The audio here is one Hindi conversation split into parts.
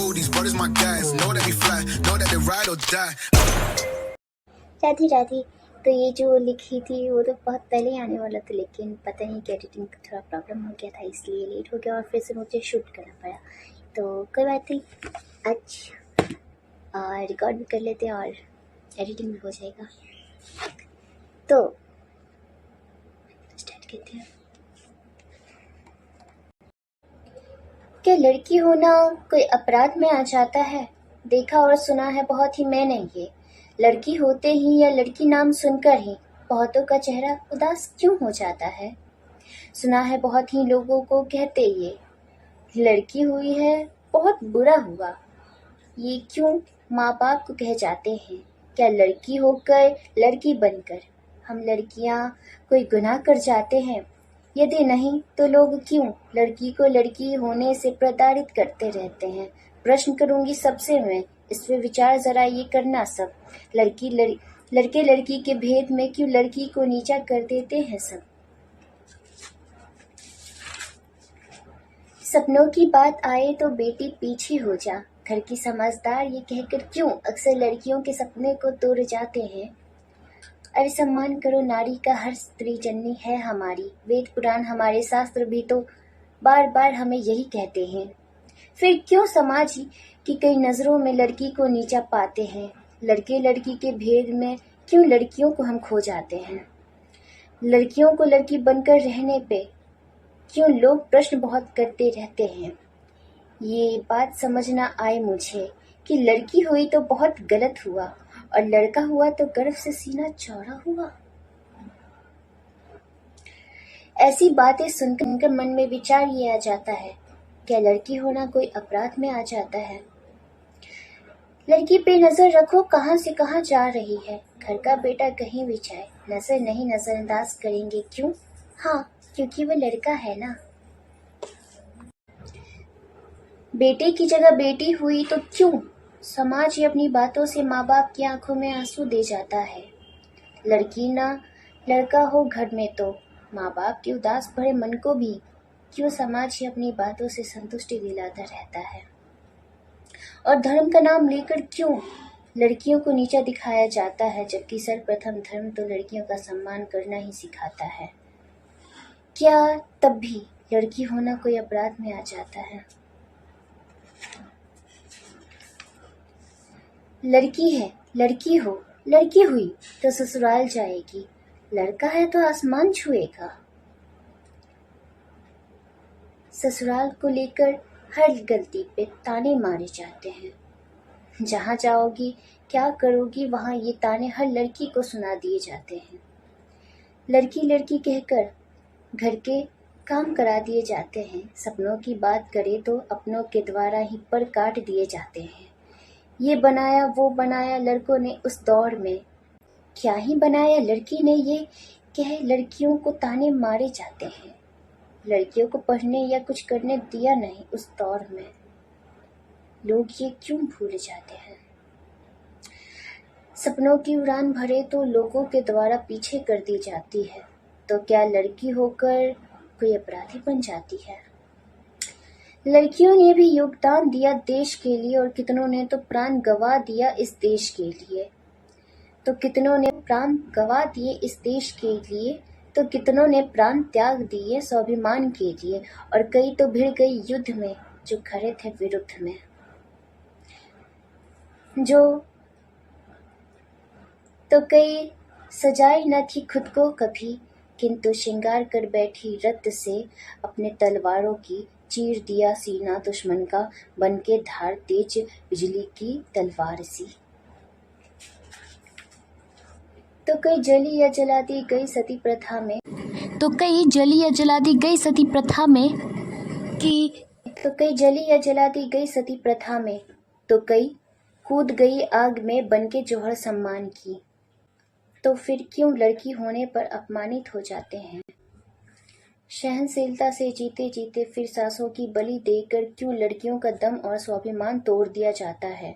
know these brothers my guys. Know that we fly, know that they ride or die. Radhe Radhe. तो ये जो लिखी थी वो तो बहुत पहले आने वाला था, लेकिन पता नहीं कि एडिटिंग का थोड़ा प्रॉब्लम हो गया था, इसलिए लेट हो गया और फिर से मुझे शूट करना पड़ा। तो कोई बात नहीं, आज रिकॉर्ड भी कर लेते हैं और एडिटिंग भी हो जाएगा। तो स्टार्ट करते हैं। क्या लड़की होना कोई अपराध में आ जाता है? देखा और सुना है बहुत ही मैंने ये। लड़की होते ही या लड़की नाम सुनकर ही बहुतों का चेहरा उदास क्यों हो जाता है? सुना है बहुत ही लोगों को कहते ये, लड़की हुई है बहुत बुरा हुआ। ये क्यों माँ बाप को कह जाते हैं? क्या लड़की होकर लड़की बनकर हम लड़कियाँ कोई गुनाह कर जाते हैं? यदि नहीं तो लोग क्यों लड़की को लड़की होने से प्रताड़ित करते रहते हैं? प्रश्न करूंगी सबसे मैं, इस पे विचार जरा ये करना सब। लड़के लड़की के भेद में क्यों लड़की को नीचा कर देते हैं सब? सपनों की बात आए तो बेटी पीछे हो जा, घर की समझदार ये कहकर क्यों अक्सर लड़कियों के सपने को तोड़ जाते हैं? अरे सम्मान करो नारी का, हर स्त्री जननी है हमारी। वेद पुराण हमारे शास्त्र भी तो बार बार हमें यही कहते हैं। फिर क्यों समाज की कई नजरों में लड़की को नीचा पाते हैं? लड़के लड़की के भेद में क्यों लड़कियों को हम खो जाते हैं? लड़कियों को लड़की बनकर रहने पे क्यों लोग प्रश्न बहुत करते रहते हैं? ये बात समझ ना आए मुझे कि लड़की हुई तो बहुत गलत हुआ और लड़का हुआ तो गर्व से सीना चौड़ा हुआ। ऐसी बातें सुनकर मन में विचार ये आ जाता है, क्या लड़की होना कोई अपराध में आ जाता है? लड़की पे नजर रखो कहाँ से कहाँ जा रही है, घर का बेटा कहीं भी जाए नजर नहीं नजरअंदाज करेंगे। क्यों? हाँ, क्योंकि वो लड़का है ना। बेटे की जगह बेटी हुई तो क्यों समाज ये अपनी बातों से माँ बाप की आंखों में आंसू दे जाता है? लड़की ना लड़का हो घर में तो माँ बाप के उदास भरे मन को भी क्यों समाज ही अपनी बातों से संतुष्टि दिलाता रहता है? और धर्म का नाम लेकर क्यों लड़कियों को नीचा दिखाया जाता है, जबकि सर्वप्रथम धर्म तो लड़कियों का सम्मान करना ही सिखाता है? क्या तब भी लड़की होना कोई अपराध में आ जाता है? लड़की है, लड़की हो, लड़की हुई तो ससुराल जाएगी, लड़का है तो आसमान छुएगा। ससुराल को लेकर हर गलती पे ताने मारे जाते हैं। जहाँ जाओगी क्या करोगी वहाँ ये ताने हर लड़की को सुना दिए जाते हैं। लड़की लड़की कहकर घर के काम करा दिए जाते हैं। सपनों की बात करें तो अपनों के द्वारा ही पर काट दिए जाते हैं। ये बनाया वो बनाया लड़कों ने उस दौर में, क्या ही बनाया लड़की ने ये कह लड़कियों को ताने मारे जाते हैं। लड़कियों को पढ़ने या कुछ करने दिया नहीं उस दौर में, लोग ये क्यों भूल जाते हैं? सपनों की उड़ान भरे तो लोगों के द्वारा पीछे कर दी जाती है, तो क्या लड़की होकर कोई अपराधी बन जाती है? लड़कियों ने भी योगदान दिया देश के लिए और कितनों ने तो प्राण गंवा दिया इस देश के लिए। तो कितनों ने प्राण गंवा दिए इस देश के लिए, तो कितनों ने प्राण त्याग दिए स्वाभिमान के लिए, और कई तो भिड़ गई युद्ध में जो खड़े थे विरुद्ध में। जो तो कई सजाई न थी खुद को कभी, किंतु श्रृंगार कर बैठी रत्त से अपने तलवारों की चीर दिया सीना दुश्मन का, बन के धार तेज बिजली की तलवार सी। तो कई जली या जला दी गई सती प्रथा में, तो कई जली या जला दी गई सती प्रथा में तो कई जली या जला दी गई सती प्रथा में, तो कई कूद गई आग में बनके जौहर सम्मान की। तो फिर क्यों लड़की होने पर अपमानित हो जाते हैं? सहनशीलता से जीते जीते फिर सांसों की बलि देकर क्यों लड़कियों का दम और स्वाभिमान तोड़ दिया जाता है?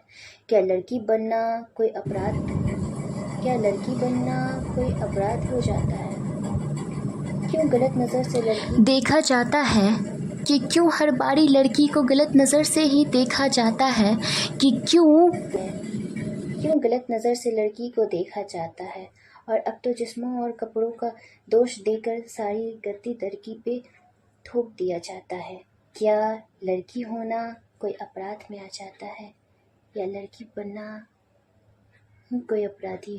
क्या लड़की बनना कोई अपराध हो जाता है? क्यों गलत नजर से लड़की देखा जाता है? कि क्यों हर बारी लड़की को गलत नज़र से ही देखा जाता है, कि क्यों गलत नज़र से लड़की को देखा जाता है। और अब तो जिस्मों और कपड़ों का दोष देकर सारी गलती लड़की पे थोप दिया जाता है। क्या लड़की होना कोई अपराध में आ जाता है, या लड़की बनना कोई अपराधी?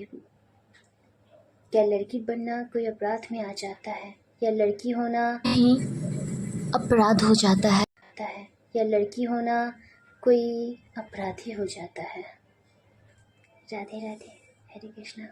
क्या लड़की बनना कोई अपराध में आ जाता है, या लड़की होना ही अपराध हो जाता है? या लड़की होना कोई अपराधी हो जाता है? राधे राधे, हरे कृष्णा।